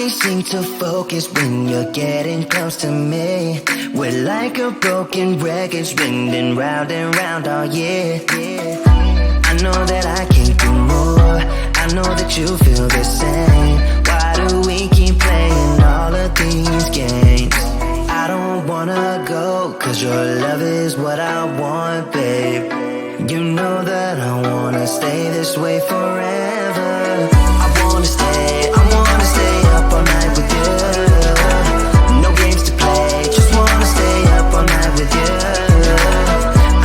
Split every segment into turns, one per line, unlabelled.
can't seem to focus when you're getting close to me. We're like a broken record spinning round and round all year. I know that I can't do more, I know that you feel the same. Why do we keep playing all of these games? I don't wanna go, cause your love is what I want, babe. You know that I wanna stay this way forever. I wanna stay up all night with you. No games to play, just wanna stay up all night with you.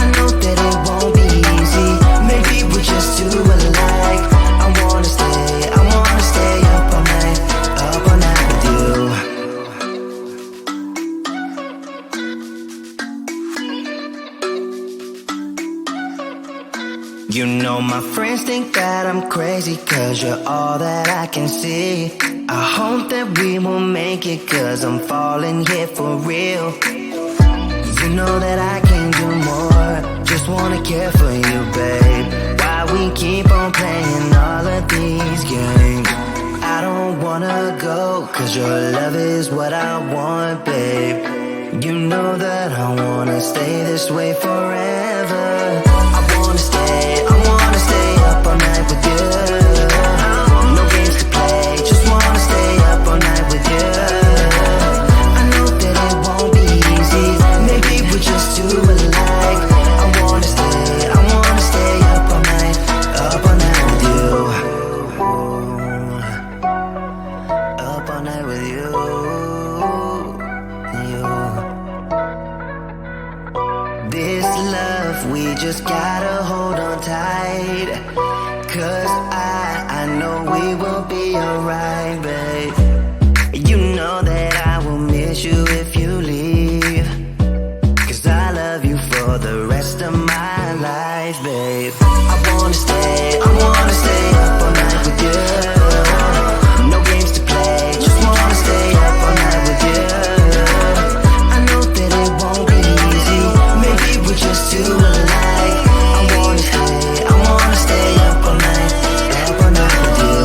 I know that it won't be easy, maybe we're just too alike. I wanna stay up all night with you. You know my friends think that I'm crazy, cause you're all that I can see. I hope that we will make it, cause I'm falling here for real. You know that I can't do more, just wanna care for you, babe. Why we keep on playing all of these games? I don't wanna go, cause your love is what I want, babe. You know that I wanna stay this way forever. I wanna stay up all night with you. No games to play, just wanna stay up all night with you. I know that it won't be easy, maybe we're just too alike. I wanna stay up all night with you. Up all night with you. This love, we just gotta hold on tight. Cause I know we will be alright, babe. You know that I will miss you if you leave. Cause I love you for the rest of my life, babe. I wanna stay up all night with you. No games to play, just wanna stay up all night with you. I know that it won't be easy, maybe we're just too alike. I wanna stay up all night with you.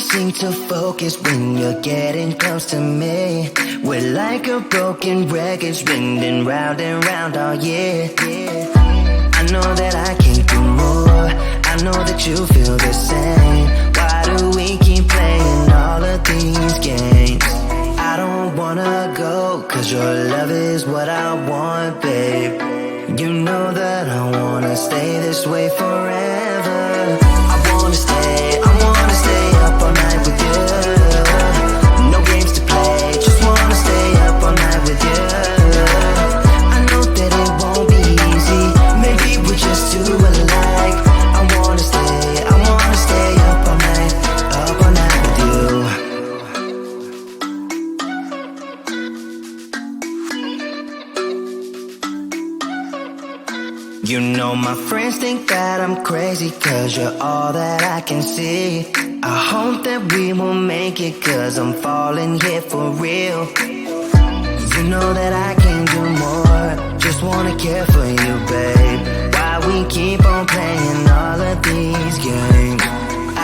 seem to focus when you're getting close to me. We're like a broken record spinning round and round all year. I know that I can't do more, I know that you feel the same. Why do we keep playing all of these games? I don't wanna go, cause your love is what I want, babe. You know that I wanna stay this way forever. I wanna stay up all night with you. No games to play, just wanna stay up all night with you. I know that it won't be easy, maybe we're just too alike. I wanna stay up all night with you. You know my friends think that I'm crazy, cause you're all that I can see. I hope that we will make it, cause I'm falling here for real. You know that I can do more, just wanna care for you, babe. Why we keep on playing all of these games?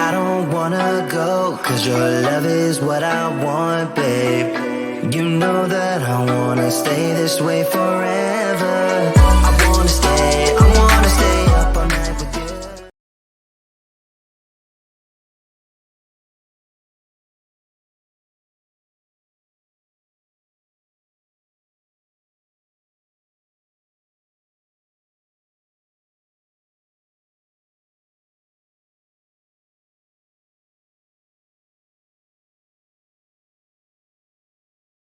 I don't wanna go, cause your love is what I want, babe. You know that I wanna stay this way forever.